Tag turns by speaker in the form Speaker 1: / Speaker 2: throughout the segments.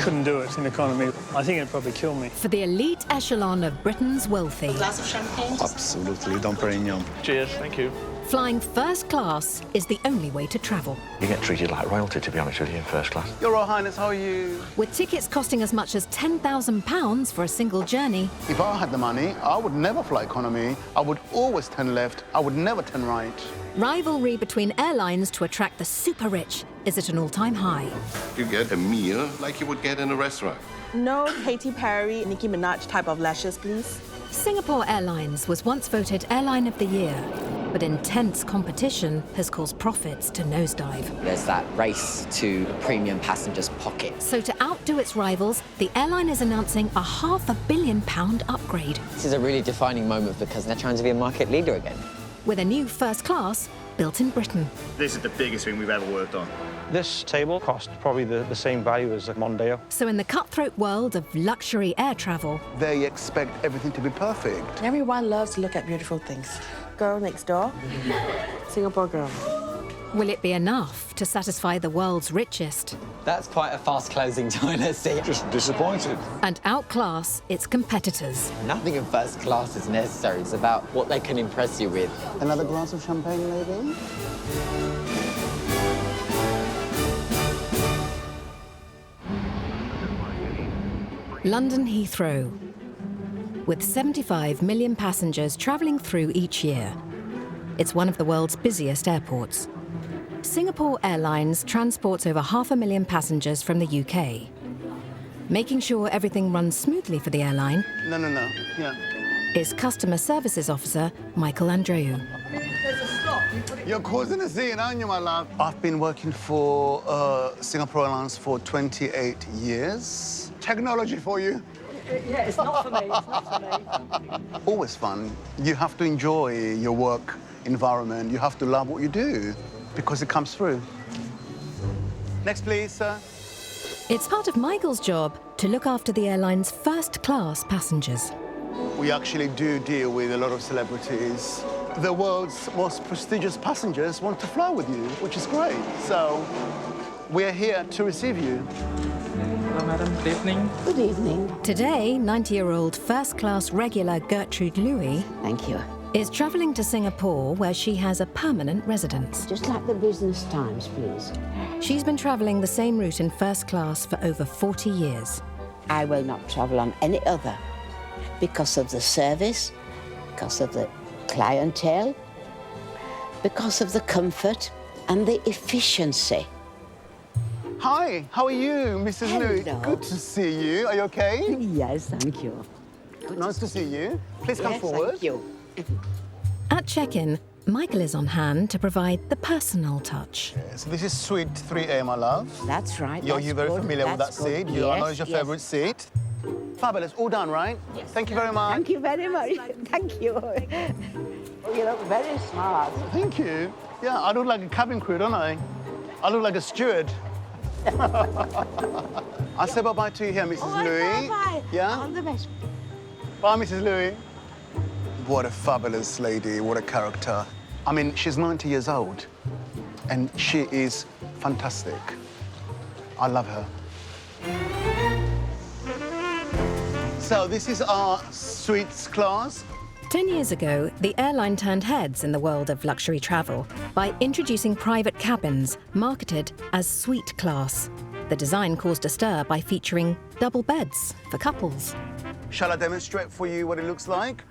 Speaker 1: couldn't do it in economy. I think it'd probably kill me.
Speaker 2: For the elite echelon of Britain's wealthy.
Speaker 3: A glass of champagne?
Speaker 4: Absolutely, Dom Perignon.
Speaker 5: Cheers, thank you.
Speaker 2: Flying first class is the only way to travel.
Speaker 5: You get treated like royalty, to be honest with you, in first class.
Speaker 4: Your Royal Highness, how are you?
Speaker 2: With tickets costing as much as £10,000 for a single journey.
Speaker 4: If I had the money, I would never fly economy. I would always turn left. I would never turn right.
Speaker 2: Rivalry between airlines to attract the super rich is at an all-time high.
Speaker 6: You get a meal like you would get in a restaurant.
Speaker 3: No Katy Perry, Nicki Minaj type of lashes, please.
Speaker 2: Singapore Airlines was once voted Airline of the Year, but intense competition has caused profits to nosedive.
Speaker 7: There's that race to premium passengers' pockets.
Speaker 2: So to outdo its rivals, the airline is announcing a £500 million upgrade.
Speaker 7: This is a really defining moment because they're trying to be a market leader again.
Speaker 2: With a new first class built in Britain.
Speaker 8: This is the biggest thing we've ever worked on.
Speaker 1: This table cost probably the same value as a Mondeo.
Speaker 2: So in the cutthroat world of luxury air travel,
Speaker 4: They expect everything to be perfect.
Speaker 3: Everyone loves to look at beautiful things. Girl next door, Singapore girl.
Speaker 2: will it be enough to satisfy the world's richest
Speaker 7: That's quite a fast-closing toilet seat.
Speaker 4: Just disappointed.
Speaker 2: and outclass its competitors?
Speaker 7: Nothing in first class is necessary. It's about what they can impress you with.
Speaker 4: Another glass of champagne, maybe?
Speaker 2: London Heathrow. With 75 million passengers travelling through each year, it's one of the world's busiest airports. Singapore Airlines transports over 500,000 passengers from the UK. Making sure everything runs smoothly for the airline
Speaker 4: No. Yeah.
Speaker 2: is Customer Services Officer Michael Andreu.
Speaker 4: You're causing a scene, aren't you, my love? I've been working for Singapore Airlines for 28 years. Technology for you.
Speaker 3: Yeah, it's not for me, it's not for me.
Speaker 4: Always fun. You have to enjoy your work environment. You have to love what you do because it comes through. Next, please, sir.
Speaker 2: It's part of Michael's job to look after the airline's first-class passengers.
Speaker 4: We actually do deal with a lot of celebrities. The world's most prestigious passengers want to fly with you, which is great. So we're here to receive you.
Speaker 9: Hello, madam. Good evening.
Speaker 10: Good evening.
Speaker 2: Today, 90-year-old first-class regular Gertrude Louis
Speaker 10: Thank you.
Speaker 2: is travelling to Singapore, where she has a permanent residence.
Speaker 10: Just like the business times, please.
Speaker 2: She's been travelling the same route in first class for over 40 years.
Speaker 10: I will not travel on any other because of the service, because of the clientele, because of the comfort and the efficiency.
Speaker 4: Hi, how are you, Mrs. Louis?
Speaker 10: Hello.
Speaker 4: Good to see you. Are you okay?
Speaker 10: Yes, thank you.
Speaker 4: Nice to see you. Please come
Speaker 10: Yes,
Speaker 4: forward.
Speaker 10: thank you.
Speaker 2: At check-in, Michael is on hand to provide the personal touch.
Speaker 4: So this is Suite 3A, my love.
Speaker 10: That's right.
Speaker 4: You're
Speaker 10: that's
Speaker 4: very
Speaker 10: good,
Speaker 4: familiar with that
Speaker 10: that's good.
Speaker 4: seat. I know it's your
Speaker 10: Yes,
Speaker 4: favourite seat. Fabulous. All done, right?
Speaker 10: Yes.
Speaker 4: Thank you very much.
Speaker 10: Thank you very much. Thank you. Oh, you look very smart.
Speaker 4: Thank you. Yeah, I look like a cabin crew, don't I? I look like a steward. I'll say bye-bye to you here, Mrs. Louis.
Speaker 10: Bye-bye.
Speaker 4: Yeah?
Speaker 10: All the best.
Speaker 4: Bye, Mrs. Louis. What a fabulous lady, what a character. I mean, she's 90 years old, and she is fantastic. I love her. So this is our suites class.
Speaker 2: 10 years ago, the airline turned heads in the world of luxury travel by introducing private cabins marketed as suite class. The design caused a stir by featuring double beds for couples.
Speaker 4: Shall I demonstrate for you what it looks like?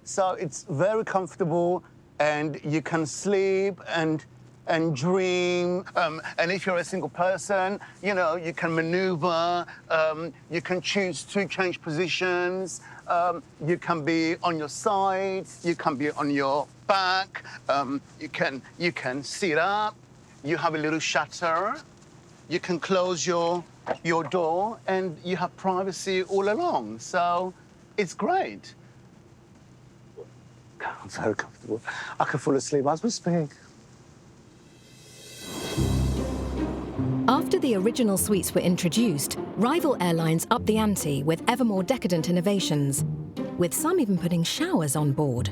Speaker 4: So it's very comfortable, and you can sleep and dream. And if you're a single person, you know, you can maneuver. You can choose to change positions. You can be on your side. You can be on your back. You can sit up. You have a little shutter. You can close your door, and you have privacy all along. So it's great. I'm very comfortable. I can fall asleep as we speak.
Speaker 2: After the original suites were introduced, rival airlines upped the ante with ever more decadent innovations, with some even putting showers on board.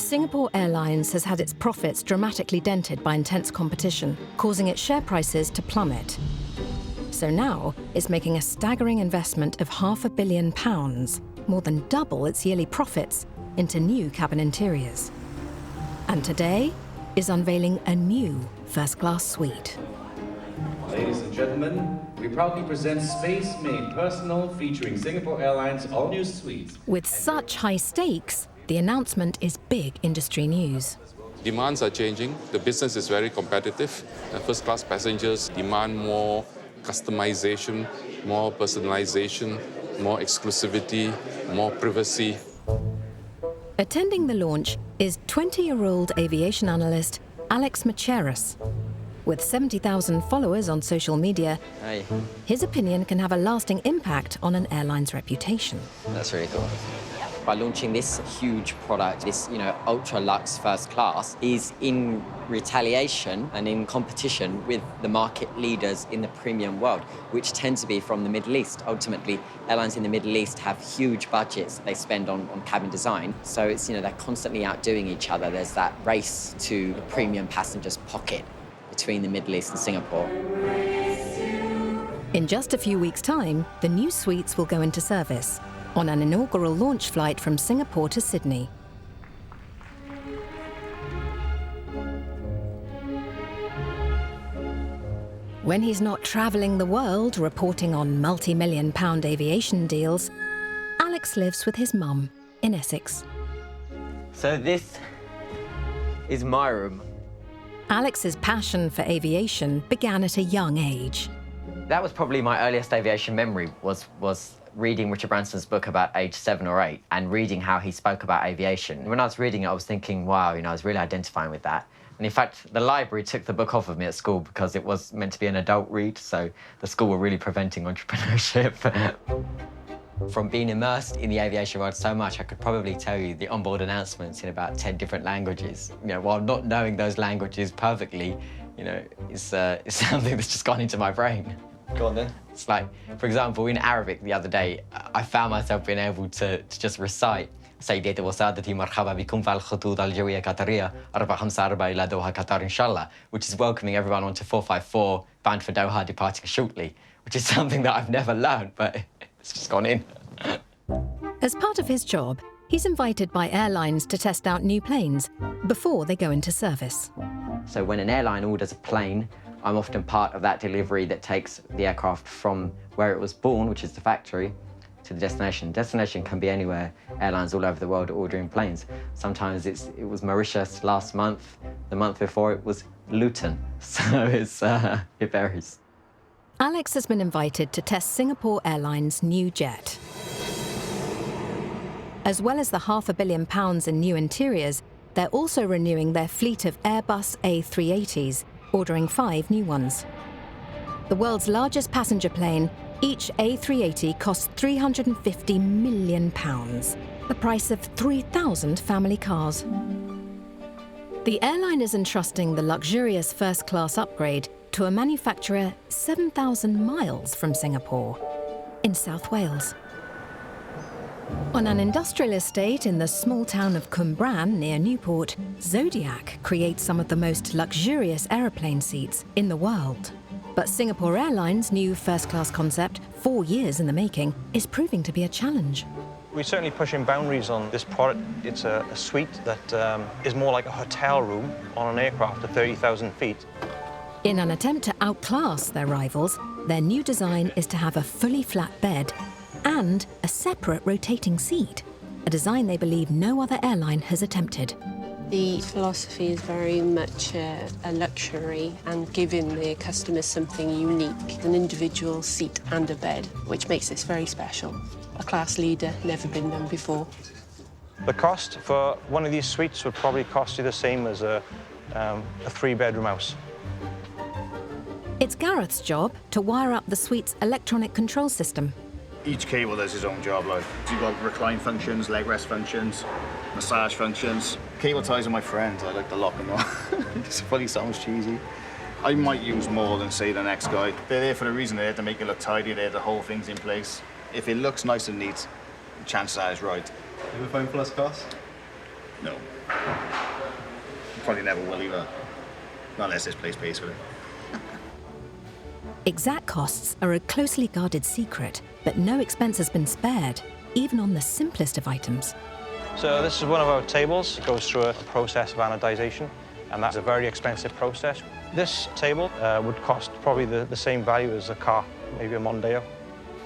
Speaker 2: Singapore Airlines has had its profits dramatically dented by intense competition, causing its share prices to plummet. So now it's making a staggering investment of £500 million, more than double its yearly profits, into new cabin interiors. And today is unveiling a new first-class suite.
Speaker 11: Ladies and gentlemen, we proudly present Space Made Personal, featuring Singapore Airlines all-new suites.
Speaker 2: With such high stakes, the announcement is big industry news.
Speaker 12: Demands are changing. The business is very competitive. First-class passengers demand more customization, more personalization, more exclusivity, more privacy.
Speaker 2: Attending the launch is 20-year-old aviation analyst Alex Macheras. With 70,000 followers on social media, his opinion can have a lasting impact on an airline's reputation.
Speaker 7: That's really cool. By launching this huge product, this ultra-luxe first class, is in retaliation and in competition with the market leaders in the premium world, which tend to be from the Middle East. Ultimately, airlines in the Middle East have huge budgets they spend on cabin design. So it's, they're constantly outdoing each other. There's that race to the premium passenger's pocket between the Middle East and Singapore.
Speaker 2: In just a few weeks' time, the new suites will go into service on an inaugural launch flight from Singapore to Sydney. When he's not travelling the world reporting on multi-million-pound aviation deals, Alex lives with his mum in Essex.
Speaker 7: So this is my room.
Speaker 2: Alex's passion for aviation began at a young age.
Speaker 7: That was probably my earliest aviation memory, was reading Richard Branson's book about age 7 or 8 and reading how he spoke about aviation. When I was reading it, I was thinking, wow, I was really identifying with that. And in fact, the library took the book off of me at school because it was meant to be an adult read, so the school were really preventing entrepreneurship. From being immersed in the aviation world so much, I could probably tell you the onboard announcements in about 10 different languages. While not knowing those languages perfectly, is something that's just gone into my brain. Go on then. It's like, for example, in Arabic the other day, I found myself being able to just recite سيداتي وسادتي مرحبا بكم في الخطوط الجوية قطرية 454 إلى دوحة قطر إن شاء الله, which is welcoming everyone onto 454 bound for Doha departing shortly, which is something that I've never learned, but it's just gone in.
Speaker 2: As part of his job, he's invited by airlines to test out new planes before they go into service.
Speaker 7: So when an airline orders a plane, I'm often part of that delivery that takes the aircraft from where it was born, which is the factory, to the destination. Destination can be anywhere. Airlines all over the world are ordering planes. Sometimes it was Mauritius last month. The month before it was Luton. So it varies.
Speaker 2: Alex has been invited to test Singapore Airlines' new jet. As well as the £500 million in new interiors, they're also renewing their fleet of Airbus A380s, ordering 5 new ones. The world's largest passenger plane, each A380 costs £350 million, the price of 3,000 family cars. The airline is entrusting the luxurious first-class upgrade to a manufacturer 7,000 miles from Singapore, in South Wales. On an industrial estate in the small town of Cwmbran near Newport, Zodiac creates some of the most luxurious aeroplane seats in the world. But Singapore Airlines' new first-class concept, 4 years in the making, is proving to be a challenge.
Speaker 1: We're certainly pushing boundaries on this product. It's a suite that is more like a hotel room on an aircraft at 30,000 feet.
Speaker 2: In an attempt to outclass their rivals, their new design is to have a fully flat bed and a separate rotating seat, a design they believe no other airline has attempted.
Speaker 13: The philosophy is very much a luxury and giving the customers something unique, an individual seat and a bed, which makes this very special. A class leader, never been done before.
Speaker 1: The cost for one of these suites would probably cost you the same as a 3-bedroom house.
Speaker 2: It's Gareth's job to wire up the suite's electronic control system.
Speaker 8: Each cable does its own job, like. You've got recline functions, leg rest functions, massage functions. Cable ties are my friends. I like to lock them up. It's funny, sounds cheesy. I might use more than, say, the next guy. They're there for a reason. They're there to make it look tidy. They're the whole thing's in place. If it looks nice and neat, chances are it's right.
Speaker 11: Ever flown first class?
Speaker 8: No. Probably never will either. Not unless this place pays for it.
Speaker 2: Exact costs are a closely guarded secret, but no expense has been spared, even on the simplest of items.
Speaker 1: So this is one of our tables. It goes through a process of anodization, and that's a very expensive process. This table would cost probably the same value as a car, maybe a Mondeo.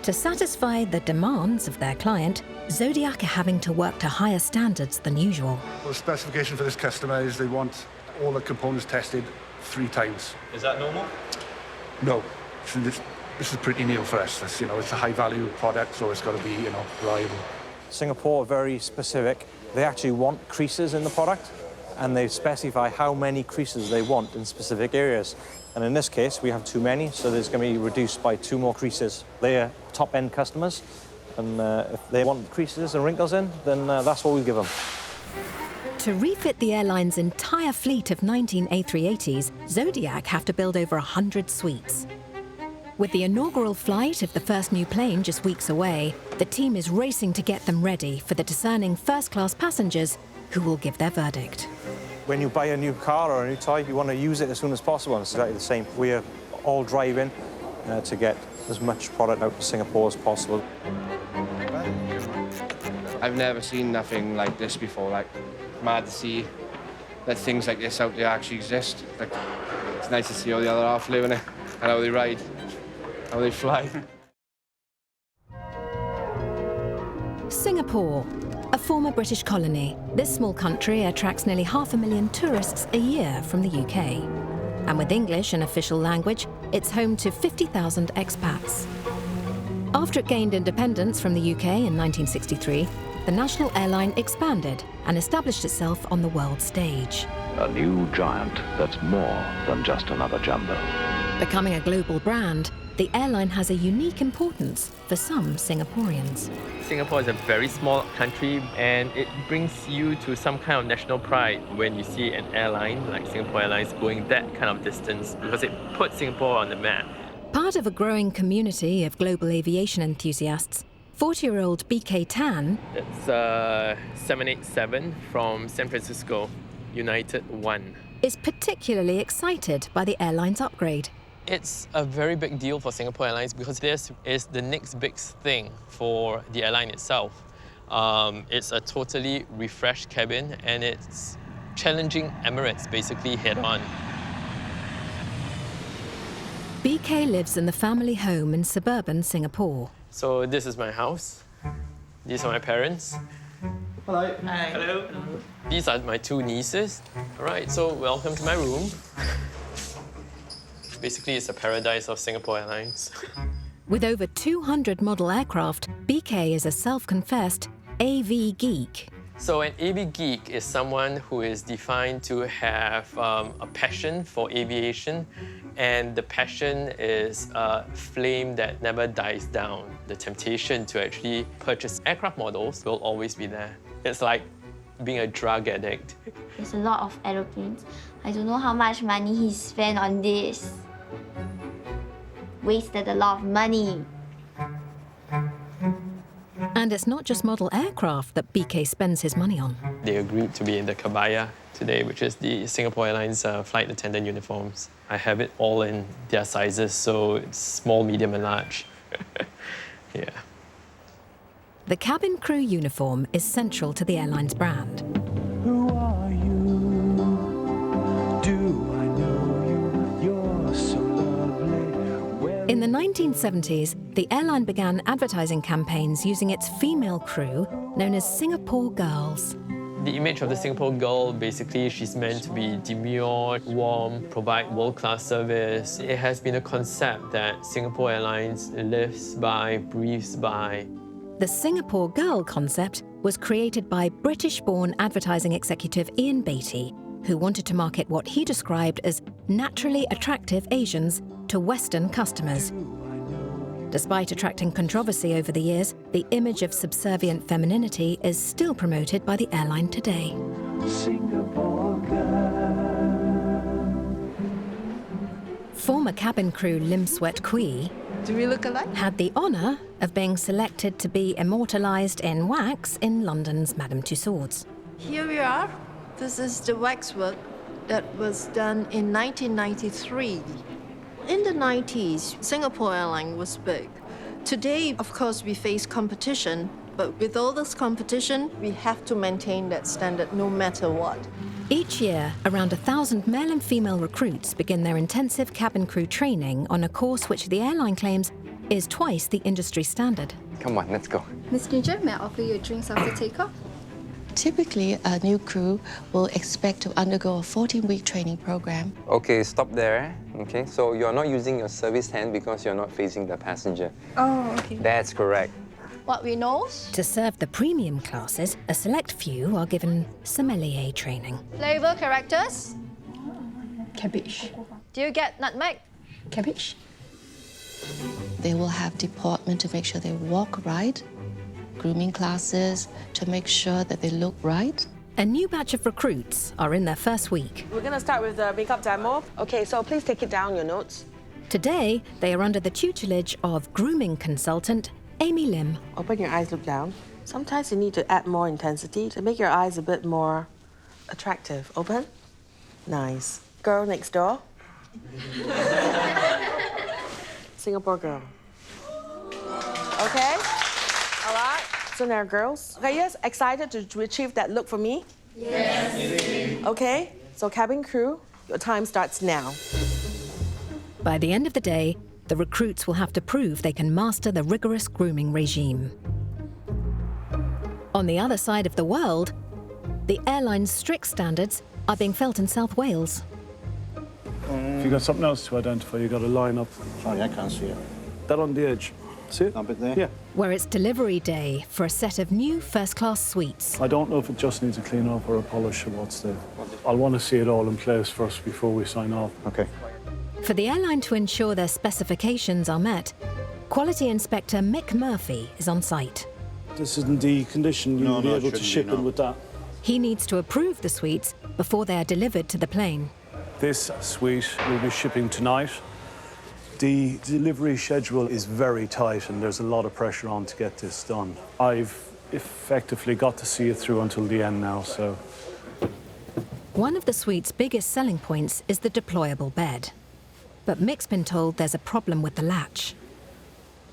Speaker 2: To satisfy the demands of their client, Zodiac are having to work to higher standards than usual.
Speaker 14: The specification for this customer is they want all the components tested 3 times.
Speaker 1: Is that normal?
Speaker 14: No. So this is pretty new for us. It's, it's a high-value product, so it's got to be, reliable.
Speaker 1: Singapore are very specific. They actually want creases in the product, and they specify how many creases they want in specific areas. And in this case, we have too many, so there's going to be reduced by 2 more creases. They're top-end customers, and if they want creases and wrinkles in, then that's what we give them.
Speaker 2: To refit the airline's entire fleet of 19 A380s, Zodiac have to build over 100 suites. With the inaugural flight of the first new plane just weeks away, the team is racing to get them ready for the discerning first-class passengers who will give their verdict.
Speaker 1: When you buy a new car or a new toy, you want to use it as soon as possible, and it's exactly the same. We are all driving to get as much product out of Singapore as possible.
Speaker 15: I've never seen nothing like this before. Like, mad to see that things like this out there actually exist. Like, it's nice to see all the other half living it and how they ride, how they fly.
Speaker 2: Singapore, a former British colony. This small country attracts nearly 500,000 tourists a year from the UK. And with English an official language, it's home to 50,000 expats. After it gained independence from the UK in 1963, the national airline expanded and established itself on the world stage.
Speaker 5: A new giant that's more than just another jumbo.
Speaker 2: Becoming a global brand, the airline has a unique importance for some Singaporeans.
Speaker 9: Singapore is a very small country, and it brings you to some kind of national pride when you see an airline like Singapore Airlines going that kind of distance, because it puts Singapore on the map.
Speaker 2: Part of a growing community of global aviation enthusiasts, 40-year-old BK Tan.
Speaker 9: It's 787 from San Francisco, United 1.
Speaker 2: Is particularly excited by the airline's upgrade.
Speaker 9: It's a very big deal for Singapore Airlines because this is the next big thing for the airline itself. It's a totally refreshed cabin, and it's challenging Emirates basically head-on.
Speaker 2: BK lives in the family home in suburban Singapore.
Speaker 9: So this is my house. These are my parents.
Speaker 3: Hello. Hi.
Speaker 9: Hello. These are my 2 nieces. All right, so welcome to my room. Basically, it's a paradise of Singapore Airlines.
Speaker 2: With over 200 model aircraft, BK is a self-confessed AV geek.
Speaker 9: So an AV geek is someone who is defined to have a passion for aviation, and the passion is a flame that never dies down. The temptation to actually purchase aircraft models will always be there. It's like being a drug addict.
Speaker 16: There's a lot of aeroplanes. I don't know how much money he spent on this. Wasted a lot of money.
Speaker 2: And it's not just model aircraft that BK spends his money on.
Speaker 9: They agreed to be in the Kabaya today, which is the Singapore Airlines flight attendant uniforms. I have it all in their sizes, so it's small, medium, and large. Yeah.
Speaker 2: The cabin crew uniform is central to the airline's brand.
Speaker 17: Who are you? Do I know you? You're so lovely.
Speaker 2: In the 1970s, the airline began advertising campaigns using its female crew, known as Singapore Girls.
Speaker 9: The image of the Singapore girl, basically, she's meant to be demure, warm, provide world-class service. It has been a concept that Singapore Airlines lives by, breathes by.
Speaker 2: The Singapore Girl concept was created by British-born advertising executive Ian Beattie, who wanted to market what he described as naturally attractive Asians to Western customers. Despite attracting controversy over the years, the image of subservient femininity is still promoted by the airline today.
Speaker 17: Singapore girl.
Speaker 2: Former cabin crew Lim Swet Kui
Speaker 3: Do we look alike?
Speaker 2: had the honour of being selected to be immortalised in wax in London's Madame Tussauds.
Speaker 18: Here we are. This is the waxwork that was done in 1993. In the 90s, Singapore Airlines was big. Today, of course, we face competition, but with all this competition, we have to maintain that standard no matter what.
Speaker 2: Each year, around 1,000 male and female recruits begin their intensive cabin crew training on a course which the airline claims is twice the industry standard.
Speaker 19: Come on, let's go.
Speaker 20: Miss Ginger, may I offer you drinks after takeoff?
Speaker 3: Typically, a new crew will expect to undergo a 14-week training program.
Speaker 19: Okay, stop there. Okay, so you're not using your service hand because you're not facing the passenger.
Speaker 20: Oh, okay.
Speaker 19: That's correct.
Speaker 20: What we know?
Speaker 2: To serve the premium classes, a select few are given sommelier training.
Speaker 20: Flavor characters?
Speaker 13: Cabbage.
Speaker 20: Do you get nutmeg?
Speaker 13: Cabbage.
Speaker 3: They will have deportment to make sure they walk right, grooming classes to make sure that they look right.
Speaker 2: A new batch of recruits are in their first week.
Speaker 3: We're going to start with the makeup demo. Okay, so please take it down, your notes.
Speaker 2: Today, they are under the tutelage of grooming consultant Amy Lim.
Speaker 3: Open your eyes, look down. Sometimes you need to add more intensity to make your eyes a bit more attractive. Open. Nice. Girl next door. Singapore girl. Okay? All right. So now, girls. Okay, yes, excited to achieve that look for me? Yes. Okay, so cabin crew, your time starts now.
Speaker 2: By the end of the day, the recruits will have to prove they can master the rigorous grooming regime. On the other side of the world, the airline's strict standards are being felt in South Wales.
Speaker 21: If you've got something else to identify, you've got to line up.
Speaker 8: Sorry, I can't see it.
Speaker 21: That on the edge. See it?
Speaker 8: That bit there?
Speaker 21: Yeah.
Speaker 2: Where it's delivery day for a set of new first-class suites.
Speaker 21: I don't know if it just needs a clean up or a polish or what's there. I'll want to see it all in place first before we sign off.
Speaker 8: Okay.
Speaker 2: For the airline to ensure their specifications are met, Quality Inspector Mick Murphy is on site.
Speaker 21: This isn't the condition you'll be able to ship in with that.
Speaker 2: He needs to approve the suites before they are delivered to the plane.
Speaker 21: This suite will be shipping tonight. The delivery schedule is very tight and there's a lot of pressure on to get this done. I've effectively got to see it through until the end now, so.
Speaker 2: One of the suite's biggest selling points is the deployable bed. But Mick's been told there's a problem with the latch.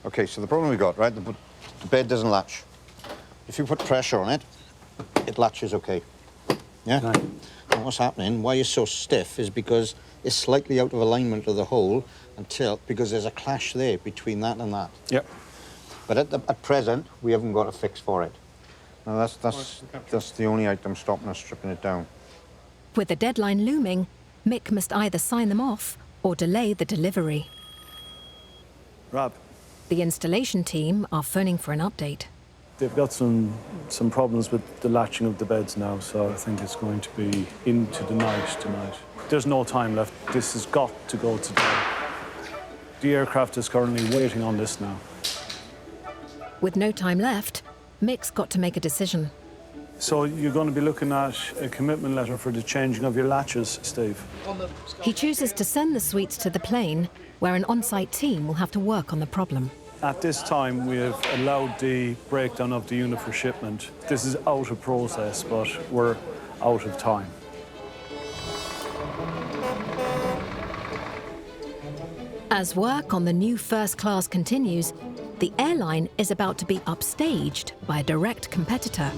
Speaker 8: Okay, so the problem we got, right, the bed doesn't latch. If you put pressure on it, it latches okay. Yeah? Right. And what's happening, why it's so stiff, is because it's slightly out of alignment of the hole because there's a clash there between that and that.
Speaker 21: Yep.
Speaker 8: But at present, we haven't got a fix for it. Now that's the only item stopping us stripping it down.
Speaker 2: With the deadline looming, Mick must either sign them off or delay the delivery.
Speaker 21: Rob.
Speaker 2: The installation team are phoning for an update.
Speaker 21: They've got some problems with the latching of the beds now, so I think it's going to be into the night tonight. There's no time left. This has got to go today. The aircraft is currently waiting on this now.
Speaker 2: With no time left, Mick's got to make a decision.
Speaker 21: So you're going to be looking at a commitment letter for the changing of your latches, Steve?
Speaker 2: He chooses to send the suites to the plane, where an on-site team will have to work on the problem.
Speaker 21: At this time, we have allowed the breakdown of the unit for shipment. This is out of process, but we're out of time.
Speaker 2: As work on the new first class continues, the airline is about to be upstaged by a direct competitor.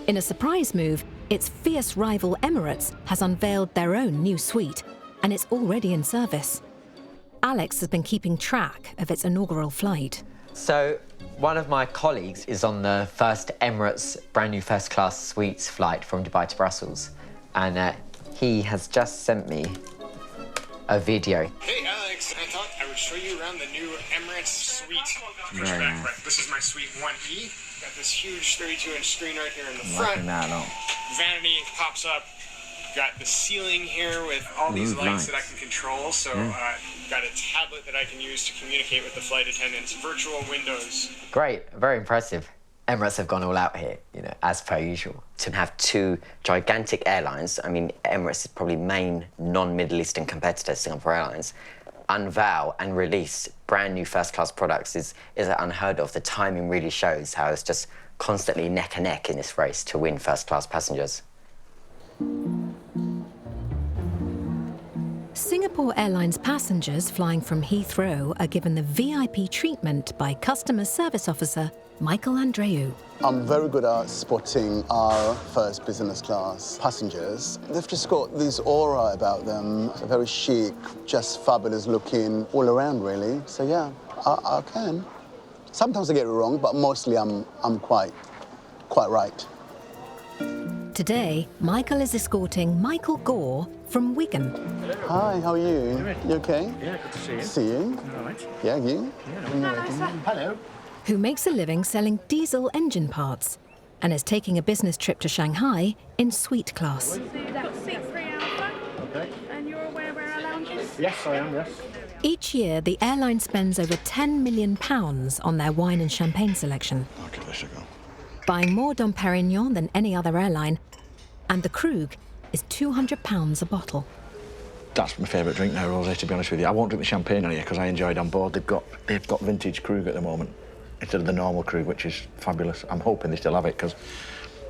Speaker 2: In a surprise move, its fierce rival Emirates has unveiled their own new suite, and it's already in service. Alex has been keeping track of its inaugural flight.
Speaker 7: So, one of my colleagues is on the first Emirates brand new first class suites flight from Dubai to Brussels, and he has just sent me a video.
Speaker 22: Hey Alex, I thought I would show you around the new Emirates suite.
Speaker 7: Very nice.
Speaker 22: This is my suite 1E. Got this huge 32-inch screen right here in the front. Vanity pops up. Got the ceiling here with all these lights that I can control. So got a tablet that I can use to communicate with the flight attendants. Virtual windows.
Speaker 7: Great, very impressive. Emirates have gone all out here, you know, as per usual. To have two gigantic airlines, I mean, Emirates is probably main non-Middle Eastern competitor, Singapore Airlines, unveil and release brand new first-class products is unheard of. The timing really shows how it's just constantly neck and neck in this race to win first-class passengers.
Speaker 2: Singapore Airlines passengers flying from Heathrow are given the VIP treatment by Customer Service Officer Michael Andreu.
Speaker 4: I'm very good at spotting our first business class passengers. They've just got this aura about them, very chic, just fabulous looking all around, really. So yeah, I can. Sometimes I get it wrong, but mostly I'm quite right.
Speaker 2: Today, Michael is escorting Michael Gore from Wigan.
Speaker 4: Hi, how are you? You okay?
Speaker 6: Yeah, good to see you.
Speaker 4: See you.
Speaker 6: All right.
Speaker 4: Yeah, you?
Speaker 6: Hello.
Speaker 2: Who makes a living selling diesel engine parts and is taking a business trip to Shanghai in suite class.
Speaker 6: That's seat 3 Alpha. Okay. And you're aware where our lounge is? Yes, I am, yes.
Speaker 2: Each year, the airline spends over £10 million on their wine and champagne selection.
Speaker 6: I'll give this a go.
Speaker 2: Buying more Dom Perignon than any other airline, and the Krug is £200 a bottle.
Speaker 6: That's my favourite drink now, Rosie, to be honest with you. I won't drink the champagne on here because I enjoy it on board. They've got vintage Krug at the moment instead of the normal Krug, which is fabulous. I'm hoping they still have it because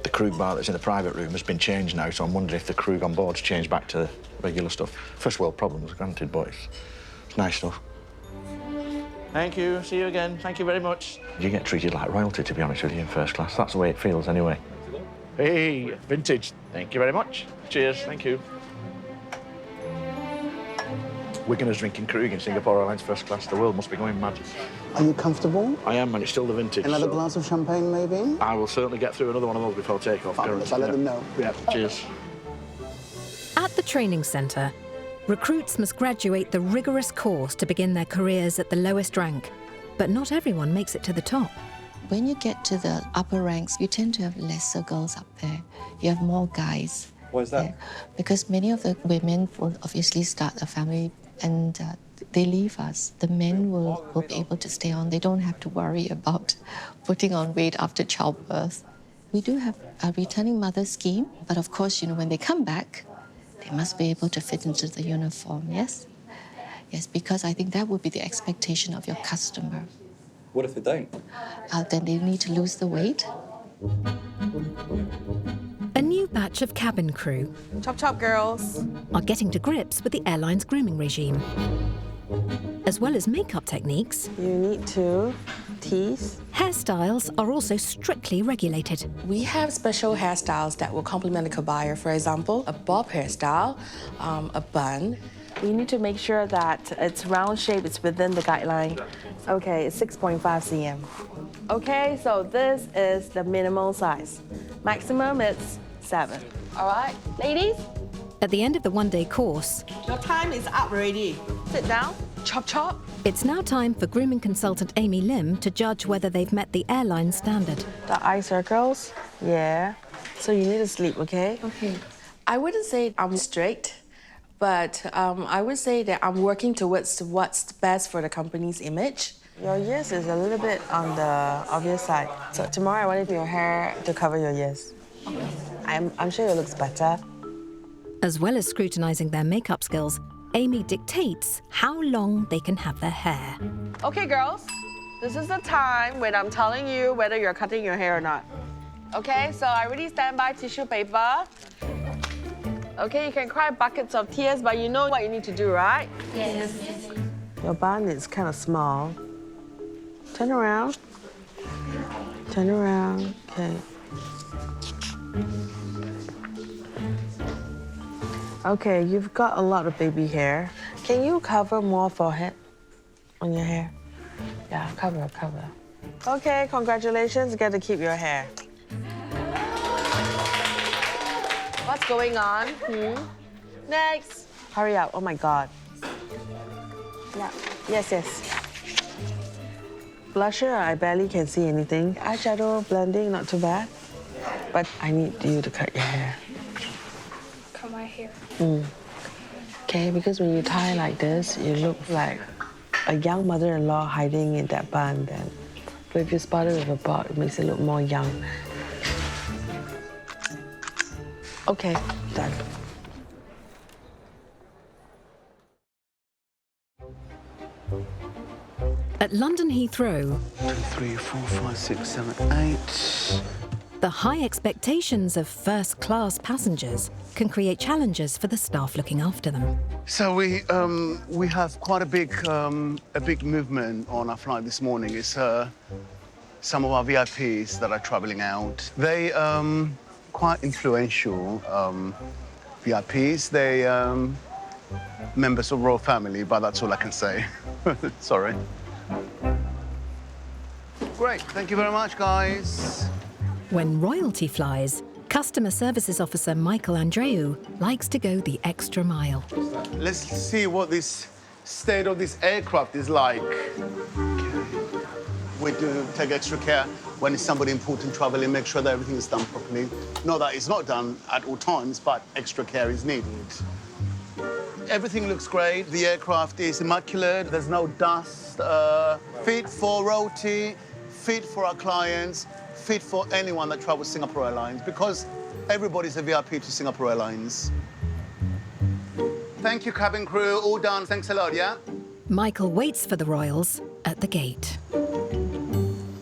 Speaker 6: the Krug bar that's in the private room has been changed now, so I'm wondering if the Krug on board's changed back to regular stuff. First world problems, granted, but it's nice stuff. Thank you. See you again. Thank you very much. You get treated like royalty, to be honest with you, in first class. That's the way it feels, anyway. Hey, vintage. Thank you very much. Cheers. Thank you. Wiganers drinking Krug in Singapore Airlines first class. The world must be going mad.
Speaker 4: Are you comfortable?
Speaker 6: I am, and it's still the vintage.
Speaker 4: Another glass of champagne, maybe?
Speaker 6: I will certainly get through another one of those before takeoff.
Speaker 4: I'll let them know.
Speaker 6: Yeah, cheers.
Speaker 2: At the training centre, recruits must graduate the rigorous course to begin their careers at the lowest rank. But not everyone makes it to the top.
Speaker 10: When you get to the upper ranks, you tend to have lesser girls up there. You have more guys.
Speaker 23: Why is that?
Speaker 10: Because many of the women will obviously start a family and they leave us. The men will be able to stay on. They don't have to worry about putting on weight after childbirth. We do have a returning mother scheme, but of course, you know, when they come back, they must be able to fit into the uniform, yes? Yes, because I think that would be the expectation of your customer.
Speaker 23: What if they don't?
Speaker 10: Then they need to lose the weight.
Speaker 2: A new batch of cabin crew
Speaker 3: Chop chop, girls.
Speaker 2: are getting to grips with the airline's grooming regime. As well as makeup techniques,
Speaker 3: You need to tease.
Speaker 2: hairstyles are also strictly regulated.
Speaker 3: We have special hairstyles that will complement the cabaya. For example, a bob hairstyle, a bun. We need to make sure that it's round shape, it's within the guideline. Okay, it's 6.5 cm. Okay, so this is the minimal size. Maximum it's 7. All right, ladies?
Speaker 2: At the end of the one-day course,
Speaker 3: Your time is up already. Sit down, chop chop.
Speaker 2: it's now time for grooming consultant Amy Lim to judge whether they've met the airline standard.
Speaker 3: The eye circles, yeah. So you need to sleep, okay?
Speaker 10: Okay.
Speaker 3: I wouldn't say I'm straight, but I would say that I'm working towards what's best for the company's image. Your ears is a little bit on the obvious side. So tomorrow I wanted your hair to cover your ears. I'm sure it looks better.
Speaker 2: As well as scrutinising their makeup skills, Amy dictates how long they can have their hair.
Speaker 3: Okay, girls, this is the time when I'm telling you whether you're cutting your hair or not. Okay, so I already stand by tissue paper. Okay, you can cry buckets of tears, but you know what you need to do, right?
Speaker 16: Yes.
Speaker 3: Your bun is kind of small. Turn around. Turn around. Okay. Okay, you've got a lot of baby hair. Can you cover more forehead on your hair? Yeah, cover. Okay, congratulations. You get to keep your hair. What's going on? Next. Hurry up. Oh my God. Yeah. Yes. Blusher, I barely can see anything. Eyeshadow, blending, not too bad. But I need you to cut your hair.
Speaker 20: Cut my hair.
Speaker 3: Okay, because when you tie like this, you look like a young mother-in-law hiding in that bun then. But if you spot it with a bob, it makes it look more young. Okay, done.
Speaker 2: London Heathrow,
Speaker 4: 2, 3, 4, 5, 6, 7, 8.
Speaker 2: the high expectations of first-class passengers can create challenges for the staff looking after them.
Speaker 4: So we have quite a big movement on our flight this morning. It's some of our VIPs that are traveling out. They quite influential VIPs. They members of royal family, but that's all I can say. Sorry. Great, thank you very much, guys.
Speaker 2: When royalty flies, Customer Services Officer Michael Andreou likes to go the extra mile.
Speaker 4: Let's see what this state of this aircraft is like. We do take extra care when it's somebody important traveling, make sure that everything is done properly. Not that it's not done at all times, but extra care is needed. Everything looks great. The aircraft is immaculate. There's no dust. Fit for royalty, fit for our clients, fit for anyone that travels Singapore Airlines, because everybody's a VIP to Singapore Airlines. Thank you, cabin crew. All done. Thanks a lot, yeah?
Speaker 2: Michael waits for the royals at the gate.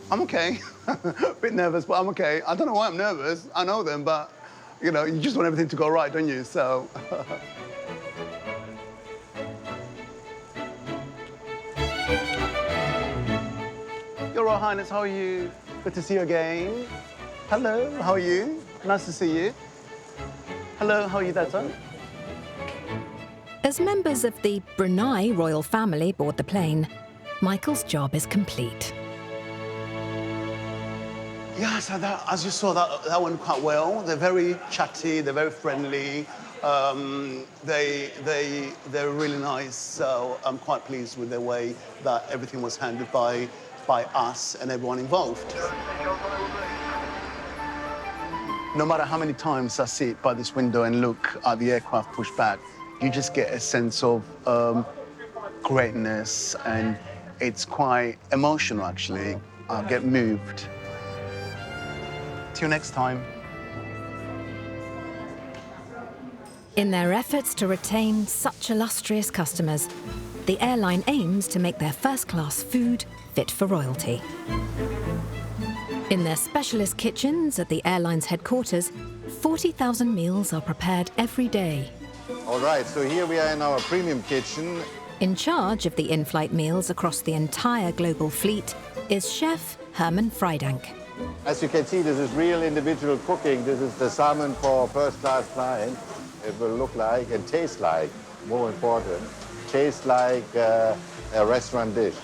Speaker 4: I'm okay. A bit nervous, but I'm okay. I don't know why I'm nervous. I know them, but, you know, you just want everything to go right, don't you? So... Your Royal Highness, how are you? Good to see you again. Hello, how are you? Nice to see you. Hello, how are you, Dad?
Speaker 2: As members of the Brunei royal family board the plane, Michael's job is complete.
Speaker 4: Yeah, so that, as you saw, that went quite well. They're very chatty, they're very friendly. They're really nice, so I'm quite pleased with the way that everything was handled by us and everyone involved. No matter how many times I sit by this window and look at the aircraft push back, you just get a sense of greatness, and it's quite emotional, actually. I get moved. Till next time.
Speaker 2: In their efforts to retain such illustrious customers, the airline aims to make their first-class food fit for royalty. In their specialist kitchens at the airline's headquarters, 40,000 meals are prepared every day.
Speaker 11: All right, so here we are in our premium kitchen.
Speaker 2: In charge of the in-flight meals across the entire global fleet is Chef Herman Freidank.
Speaker 11: As you can see, this is real individual cooking. This is the salmon for first-class flying. It will look like and taste like, more important, taste like a restaurant dish.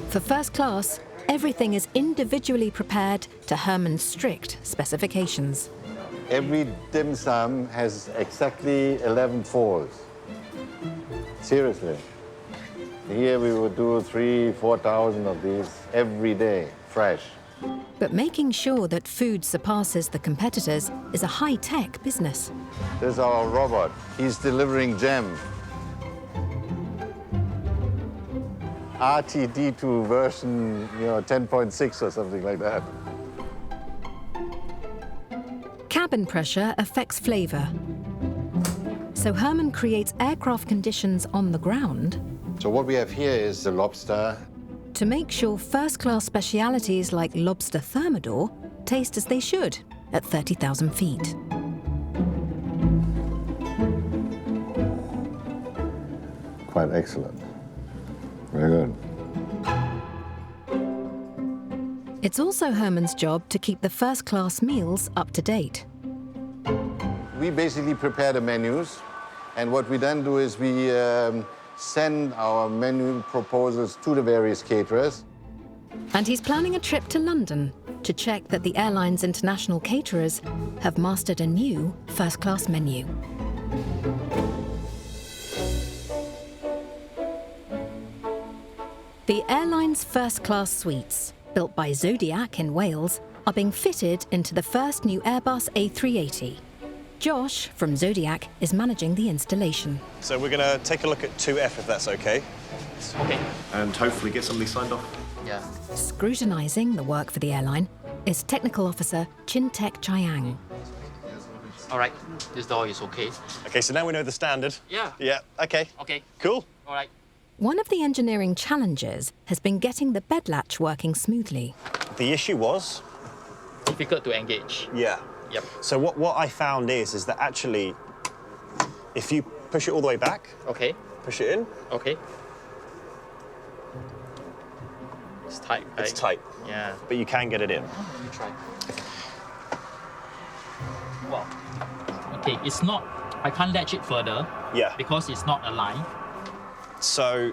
Speaker 2: For first class, everything is individually prepared to Herman's strict specifications.
Speaker 11: Every dim sum has exactly 11 folds. Seriously. Here we would do 3,000-4,000 of these every day, fresh.
Speaker 2: But making sure that food surpasses the competitors is a high-tech business.
Speaker 11: This is our robot. He's delivering jam. RTD2 version, 10.6 or something like that.
Speaker 2: Cabin pressure affects flavor. So Herman creates aircraft conditions on the ground.
Speaker 11: So what we have here is the lobster.
Speaker 2: To make sure first-class specialities like lobster thermidor taste as they should at 30,000 feet.
Speaker 11: Quite excellent. Very good.
Speaker 2: It's also Herman's job to keep the first-class meals up to date.
Speaker 11: We basically prepare the menus, and what we then do is we send our menu proposals to the various caterers.
Speaker 2: And he's planning a trip to London to check that the airline's international caterers have mastered a new first-class menu. The airline's first-class suites, built by Zodiac in Wales, are being fitted into the first new Airbus A380. Josh, from Zodiac, is managing the installation.
Speaker 12: So we're going to take a look at 2F, if that's OK.
Speaker 7: OK.
Speaker 12: And hopefully get somebody signed off.
Speaker 7: Yeah.
Speaker 2: Scrutinising the work for the airline is Technical Officer Chintek Chiang.
Speaker 23: All right, this door is OK.
Speaker 12: OK, so now we know the standard.
Speaker 23: Yeah.
Speaker 12: Yeah, OK.
Speaker 23: OK.
Speaker 12: Cool.
Speaker 23: All right.
Speaker 2: One of the engineering challenges has been getting the bed latch working smoothly.
Speaker 12: The issue was?
Speaker 1: Difficult to engage.
Speaker 12: Yeah.
Speaker 1: Yep.
Speaker 12: So what I found is that actually, if you push it all the way back,
Speaker 1: okay,
Speaker 12: push it in,
Speaker 1: okay, it's tight. Right?
Speaker 12: It's tight.
Speaker 1: Yeah.
Speaker 12: But you can get it in.
Speaker 1: Let me try. Wow. Okay, it's not. I can't latch it further.
Speaker 12: Yeah.
Speaker 1: Because it's not aligned.
Speaker 12: So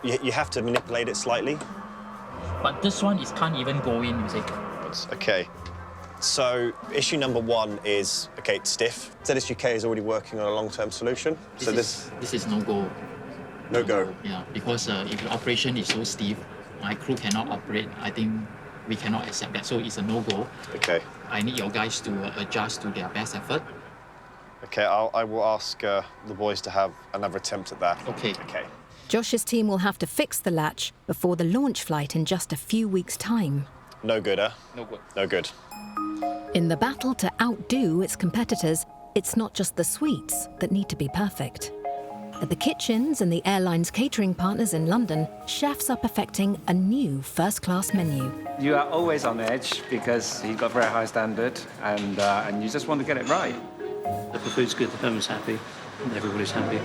Speaker 12: you have to manipulate it slightly.
Speaker 1: But this one is can't even go in, you see.
Speaker 12: Okay. So issue number one is, okay, it's stiff. ZS UK is already working on a long-term solution.
Speaker 1: This is no go.
Speaker 12: No go.
Speaker 1: Yeah, because if the operation is so stiff, my crew cannot operate. I think we cannot accept that. So it's a no go.
Speaker 12: Okay.
Speaker 1: I need your guys to adjust to their best effort.
Speaker 12: Okay, I will ask the boys to have another attempt at that.
Speaker 1: Okay.
Speaker 12: Okay.
Speaker 2: Josh's team will have to fix the latch before the launch flight in just a few weeks' time.
Speaker 12: No good, huh?
Speaker 1: No good.
Speaker 12: No good.
Speaker 2: In the battle to outdo its competitors, it's not just the sweets that need to be perfect. At the kitchens and the airline's catering partners in London, chefs are perfecting a new first-class menu.
Speaker 14: You are always on edge because you've got very high standard and you just want to get it right.
Speaker 15: If the food's good, the firm's happy, and everybody's happy.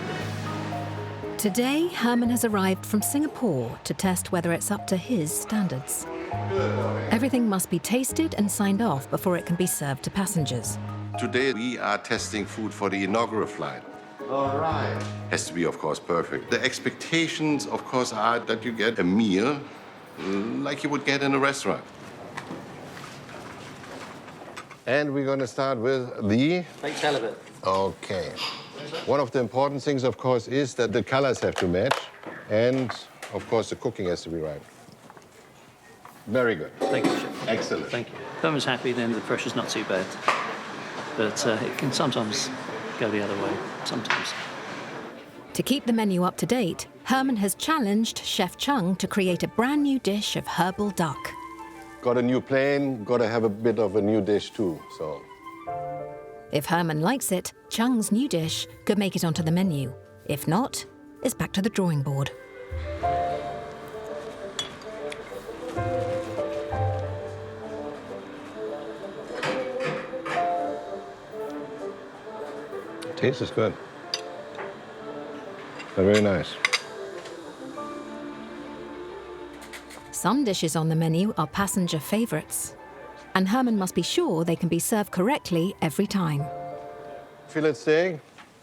Speaker 2: Today, Herman has arrived from Singapore to test whether it's up to his standards. Everything must be tasted and signed off before it can be served to passengers.
Speaker 24: Today we are testing food for the inaugural flight.
Speaker 11: All right.
Speaker 24: Has to be, of course, perfect. The expectations, of course, are that you get a meal like you would get in a restaurant.
Speaker 11: And we're going to start with the...
Speaker 15: Baked halibut.
Speaker 11: Okay. One of the important things, of course, is that the colors have to match. And, of course, the cooking has to be right. Very good.
Speaker 15: Thank you, Chef.
Speaker 24: Excellent.
Speaker 15: Thank you. Firm's happy, then the pressure's not too bad. But it can sometimes go the other way, sometimes.
Speaker 2: To keep the menu up to date, Herman has challenged Chef Chung to create a brand new dish of herbal duck.
Speaker 11: Got a new plane, got to have a bit of a new dish too, so.
Speaker 2: If Herman likes it, Chung's new dish could make it onto the menu. If not, it's back to the drawing board.
Speaker 11: Taste is good. They're very nice.
Speaker 2: Some dishes on the menu are passenger favourites, and Herman must be sure they can be served correctly every time.
Speaker 11: Fillet steak?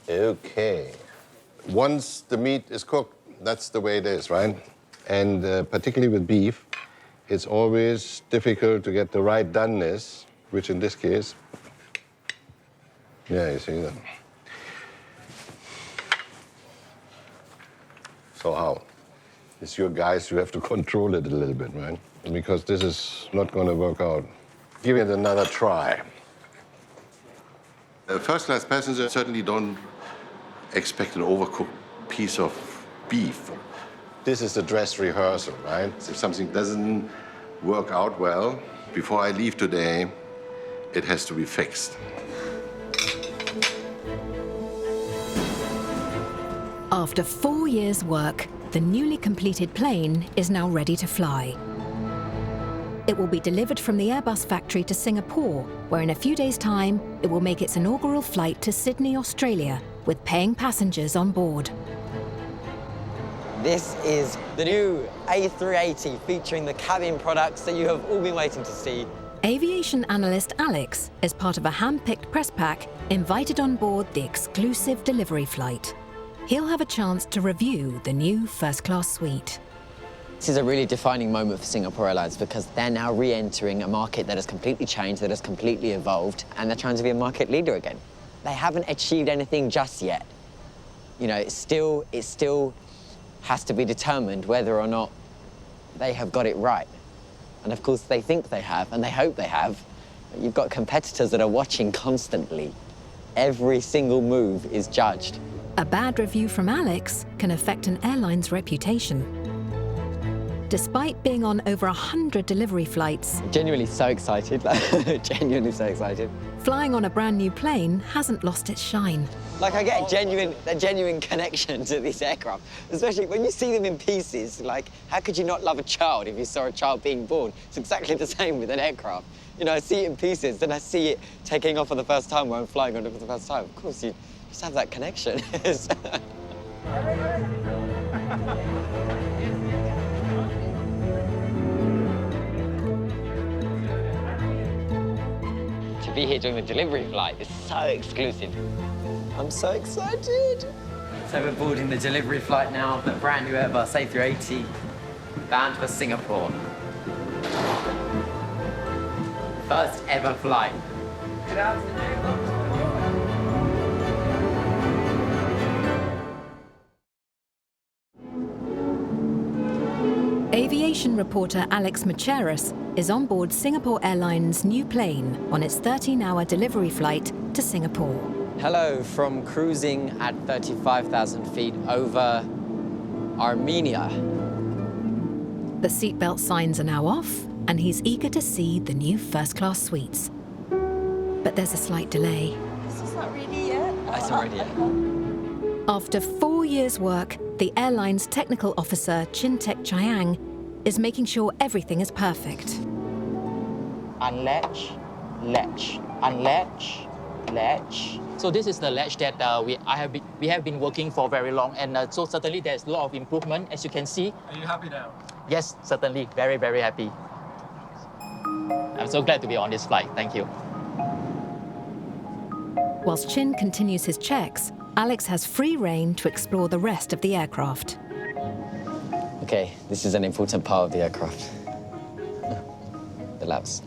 Speaker 11: Okay. Once the meat is cooked, that's the way it is, right? And particularly with beef, it's always difficult to get the right doneness, which in this case, yeah, you see that. So how? It's your guys, you have to control it a little bit, right? Because this is not going to work out. Give it another try.
Speaker 24: A first-class passenger certainly don't expect an overcooked piece of beef.
Speaker 11: This is the dress rehearsal, right?
Speaker 24: If something doesn't work out well, before I leave today, it has to be fixed.
Speaker 2: After 4 years' work, the newly completed plane is now ready to fly. It will be delivered from the Airbus factory to Singapore, where in a few days' time, it will make its inaugural flight to Sydney, Australia, with paying passengers on board.
Speaker 7: This is the new A380 featuring the cabin products that you have all been waiting to see.
Speaker 2: Aviation analyst Alex is part of a hand-picked press pack invited on board the exclusive delivery flight. He'll have a chance to review the new first-class suite.
Speaker 7: This is a really defining moment for Singapore Airlines because they're now re-entering a market that has completely changed, that has completely evolved, and they're trying to be a market leader again. They haven't achieved anything just yet. You know, it still has to be determined whether or not they have got it right. And of course, they think they have, and they hope they have. But you've got competitors that are watching constantly. Every single move is judged.
Speaker 2: A bad review from Alex can affect an airline's reputation. Despite being on over 100 delivery flights,
Speaker 7: Genuinely so excited, genuinely so excited.
Speaker 2: flying on a brand new plane hasn't lost its shine.
Speaker 7: Like, I get a genuine connection to these aircraft, especially when you see them in pieces. Like, how could you not love a child if you saw a child being born? It's exactly the same with an aircraft. You know, I see it in pieces, then I see it taking off for the first time where I'm flying on it for the first time. Of course, you just have that connection. To be here during the delivery flight is so exclusive. I'm so excited. So we're boarding the delivery flight now, the brand new Airbus A380, bound for Singapore. First ever flight. Good afternoon.
Speaker 2: Aviation reporter Alex Macheras is on board Singapore Airlines' new plane on its 13-hour delivery flight to Singapore.
Speaker 7: Hello from cruising at 35,000 feet over Armenia.
Speaker 2: The seatbelt signs are now off, and he's eager to see the new first-class suites. But there's a slight delay.
Speaker 10: This is not ready yet.
Speaker 7: It's not ready yet.
Speaker 2: After 4 years' work, the airline's technical officer, Chintek Chiang, is making sure everything is perfect.
Speaker 1: Unlatch, latch, unlatch, latch. So this is the latch that we have been working for very long, and so certainly there's a lot of improvement, as you can see.
Speaker 15: Are you happy now?
Speaker 1: Yes, certainly, very, very happy. I'm so glad to be on this flight. Thank you.
Speaker 2: Whilst Chin continues his checks, Alex has free rein to explore the rest of the aircraft.
Speaker 7: Okay, this is an important part of the aircraft. The labs.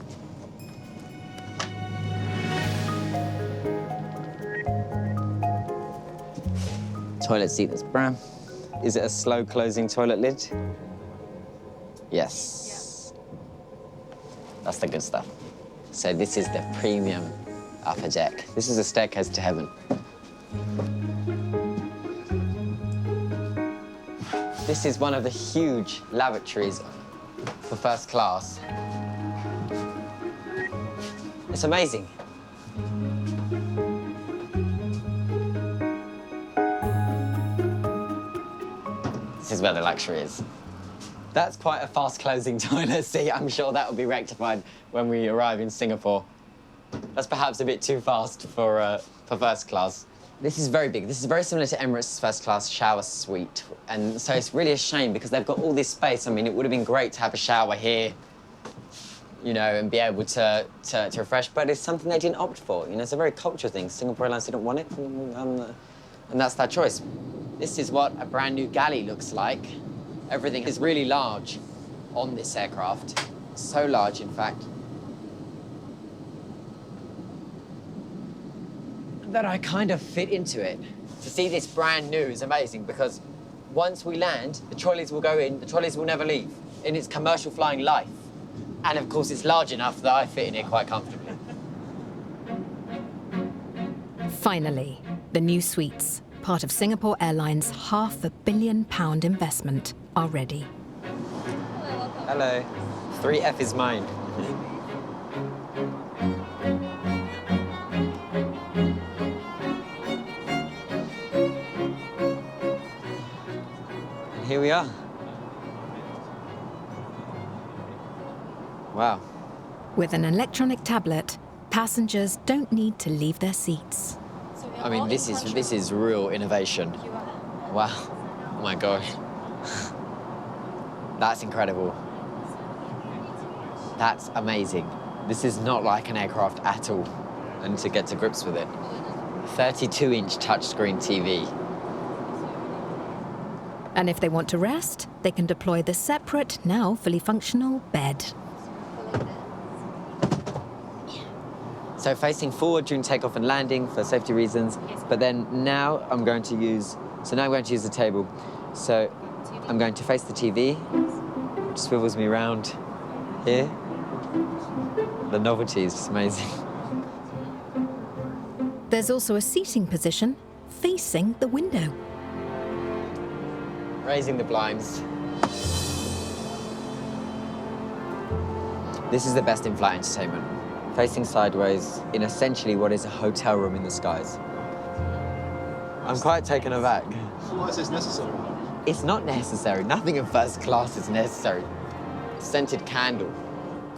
Speaker 7: Toilet seat that's brown. Is it a slow closing toilet lid? Yes. That's the good stuff. So this is the premium upper deck. This is a staircase to heaven. This is one of the huge lavatories for first class. It's amazing. This is where the luxury is. That's quite a fast-closing toilet seat. I'm sure that will be rectified when we arrive in Singapore. That's perhaps a bit too fast for first class. This is very big. This is very similar to Emirates' first class shower suite. And so it's really a shame because they've got all this space. I mean, it would have been great to have a shower here, you know, and be able to refresh, but it's something they didn't opt for. You know, it's a very cultural thing. Singapore Airlines didn't want it, and that's their choice. This is what a brand new galley looks like. Everything is really large on this aircraft. So large, in fact, that I kind of fit into it. To see this brand new is amazing because once we land, the trolleys will go in, the trolleys will never leave in its commercial flying life. And of course, it's large enough that I fit in it quite comfortably.
Speaker 2: Finally, the new suites, part of Singapore Airlines' £500 million investment, are ready.
Speaker 7: Hello. 3F is mine. Here we are. Wow.
Speaker 2: With an electronic tablet, passengers don't need to leave their seats.
Speaker 7: I mean, this is real innovation. Wow. Oh my gosh. That's incredible. That's amazing. This is not like an aircraft at all. I need to get to grips with it. 32-inch touchscreen TV.
Speaker 2: And if they want to rest, they can deploy the separate, now fully functional, bed.
Speaker 7: So facing forward during takeoff and landing for safety reasons, but then now I'm going to use the table. So I'm going to face the TV, which swivels me around here. The novelty is just amazing.
Speaker 2: There's also a seating position facing the window.
Speaker 7: Raising the blinds. This is the best in-flight entertainment. Facing sideways in essentially what is a hotel room in the skies. I'm quite taken aback.
Speaker 12: Why is this necessary?
Speaker 7: It's not necessary. Nothing in first class is necessary. Scented candle,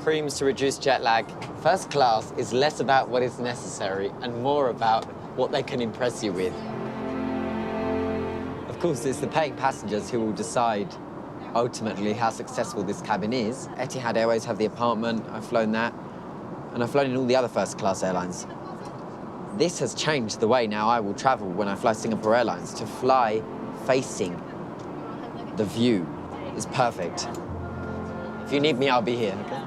Speaker 7: creams to reduce jet lag. First class is less about what is necessary and more about what they can impress you with. Of course, it's the paying passengers who will decide ultimately how successful this cabin is. Etihad Airways have the apartment, I've flown that, and I've flown in all the other first class airlines. This has changed the way now I will travel when I fly Singapore Airlines. To fly facing the view is perfect. If you need me, I'll be here, okay?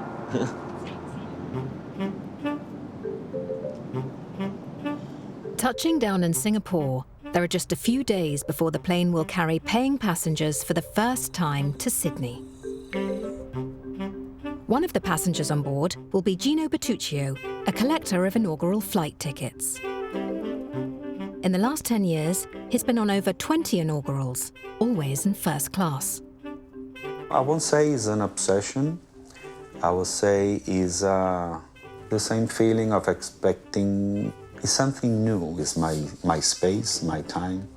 Speaker 2: Touching down in Singapore, there are just a few days before the plane will carry paying passengers for the first time to Sydney. One of the passengers on board will be Gino Bertuccio, a collector of inaugural flight tickets. In the last 10 years, he's been on over 20 inaugurals, always in first class.
Speaker 5: I won't say it's an obsession. I would say it's the same feeling of expecting it's something new. It's my space, my time.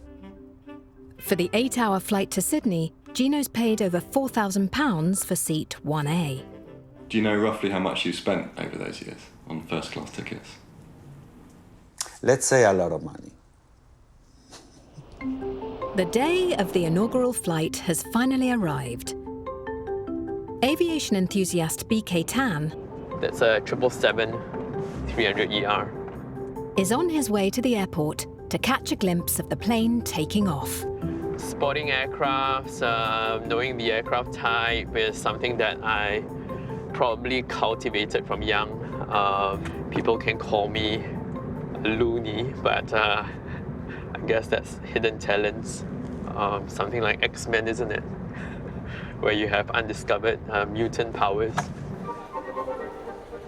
Speaker 2: For the 8-hour flight to Sydney, Gino's paid over £4,000 for seat 1A.
Speaker 9: Do you know roughly how much you spent over those years on first class tickets?
Speaker 5: Let's say a lot of money.
Speaker 2: The day of the inaugural flight has finally arrived. Aviation enthusiast BK Tan,
Speaker 17: that's a 777-300ER,
Speaker 2: is on his way to the airport to catch a glimpse of the plane taking off.
Speaker 17: Spotting aircrafts, knowing the aircraft type is something that I probably cultivated from young. People can call me loony, but I guess that's hidden talents. Something like X-Men, isn't it? Where you have undiscovered mutant powers.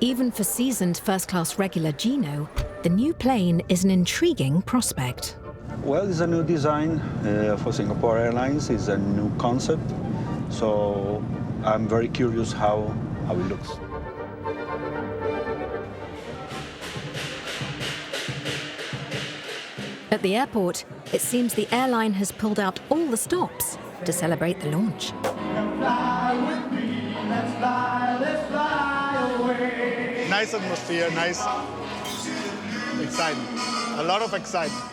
Speaker 2: Even for seasoned first-class regular Gino, the new plane is an intriguing prospect.
Speaker 5: Well, it's a new design for Singapore Airlines. It's a new concept. So I'm very curious how it looks.
Speaker 2: At the airport, it seems the airline has pulled out all the stops to celebrate the launch.
Speaker 18: Nice atmosphere, nice, exciting. A lot of excitement.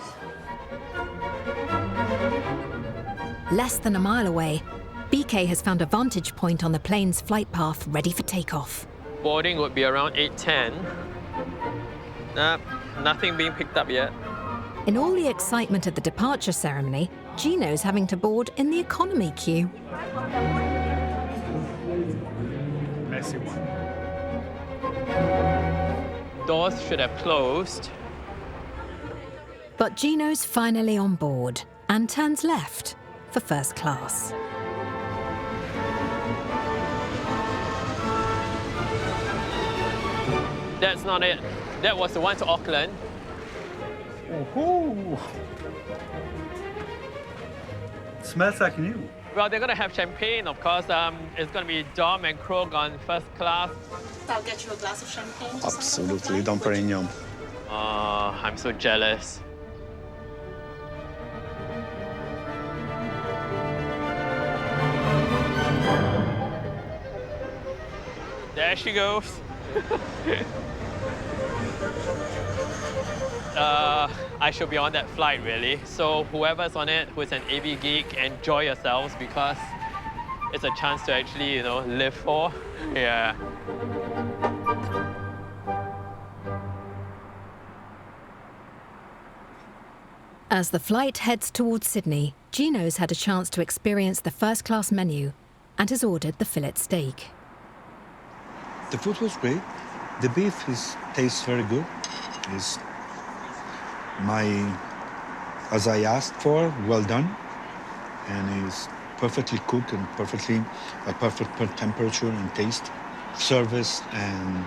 Speaker 2: Less than a mile away, BK has found a vantage point on the plane's flight path ready for takeoff.
Speaker 17: Boarding would be around 8:10. Nothing being picked up yet.
Speaker 2: In all the excitement of the departure ceremony, Gino's having to board in the economy queue.
Speaker 18: Messy one.
Speaker 17: Doors should have closed.
Speaker 2: But Gino's finally on board and turns left for first class.
Speaker 17: That's not it. That was the one to Auckland.
Speaker 18: Ooh. Smells like new.
Speaker 17: Well, they're going to have champagne, of course. It's going to be Dom and Krug on first class.
Speaker 25: I'll get you a glass of champagne.
Speaker 18: Absolutely, Dom Perignon.
Speaker 17: Oh, I'm so jealous. There she goes. I should be on that flight, really. So whoever's on it, who's an AV geek, enjoy yourselves because it's a chance to actually, live for. Yeah.
Speaker 2: As the flight heads towards Sydney, Gino's had a chance to experience the first-class menu and has ordered the fillet steak.
Speaker 5: The food was great. The beef tastes very good. It's as I asked for, well done. And it's perfectly cooked and perfect temperature and taste. Service and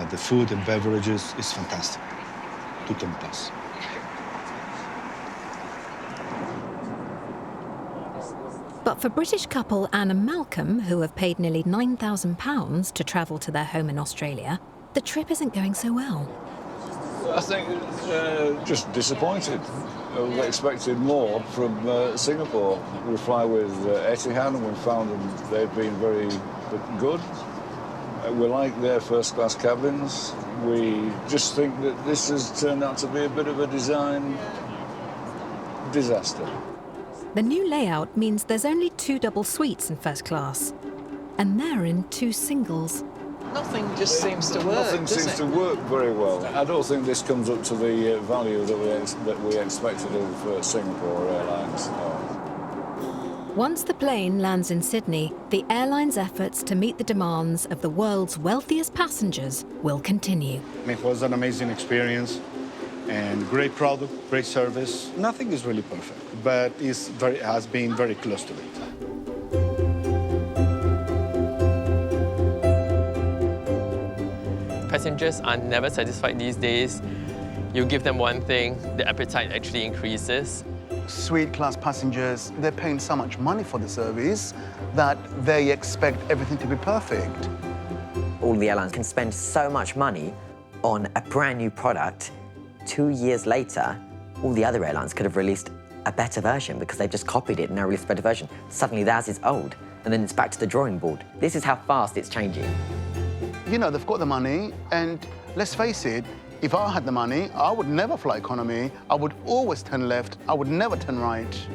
Speaker 5: the food and beverages is fantastic. 2+.
Speaker 2: But for British couple Anne and Malcolm, who have paid nearly £9,000 to travel to their home in Australia, the trip isn't going so well.
Speaker 26: I think just disappointed.
Speaker 8: expected more from Singapore. We fly with Etihad, and we found them, they've been very good. We like their first-class cabins. We just think that this has turned out to be a bit of a design disaster.
Speaker 2: The new layout means there's only 2 double suites in first class, and they're in 2 singles.
Speaker 13: Nothing just seems to work,
Speaker 8: Nothing seems to work very well. I don't think this comes up to the value that we expected of Singapore Airlines. No.
Speaker 2: Once the plane lands in Sydney, the airline's efforts to meet the demands of the world's wealthiest passengers will continue.
Speaker 18: It was an amazing experience and great product, great service. Nothing is really perfect, but has been very close to it.
Speaker 17: Passengers are never satisfied these days. You give them one thing, the appetite actually increases.
Speaker 4: Suite class passengers, they're paying so much money for the service that they expect everything to be perfect.
Speaker 7: All the airlines can spend so much money on a brand new product. 2 years later, all the other airlines could have released a better version because they've just copied it and now released a better version. Suddenly theirs is old, and then it's back to the drawing board. This is how fast it's changing.
Speaker 4: You know, they've got the money, and let's face it, if I had the money, I would never fly economy. I would always turn left. I would never turn right.